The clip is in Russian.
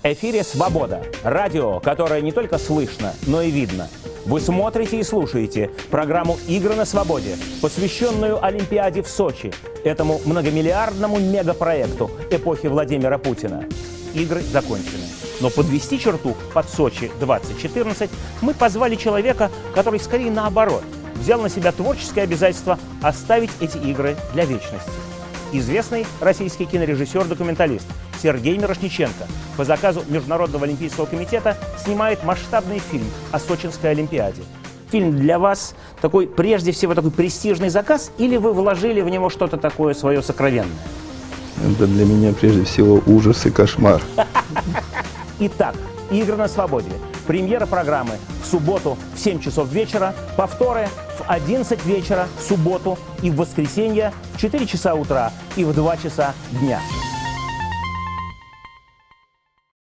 эфире «Свобода» – радио, которое не только слышно, но и видно. Вы смотрите и слушаете программу «Игры на свободе», посвященную Олимпиаде в Сочи, этому многомиллиардному мегапроекту эпохи Владимира Путина. Игры закончены. Но подвести черту под Сочи 2014 мы позвали человека, который скорее наоборот взял на себя творческое обязательство оставить эти игры для вечности. Известный российский кинорежиссер-документалист Сергей Мирошниченко по заказу Международного олимпийского комитета снимает масштабный фильм о Сочинской Олимпиаде. Фильм для вас такой, прежде всего, такой престижный заказ, или вы вложили в него что-то такое свое сокровенное? Это для меня прежде всего ужас и кошмар. Итак, «Игры на свободе». Премьера программы в субботу в 7 часов вечера, повторы в 11 вечера в субботу и в воскресенье в 4 часа утра и в 2 часа дня.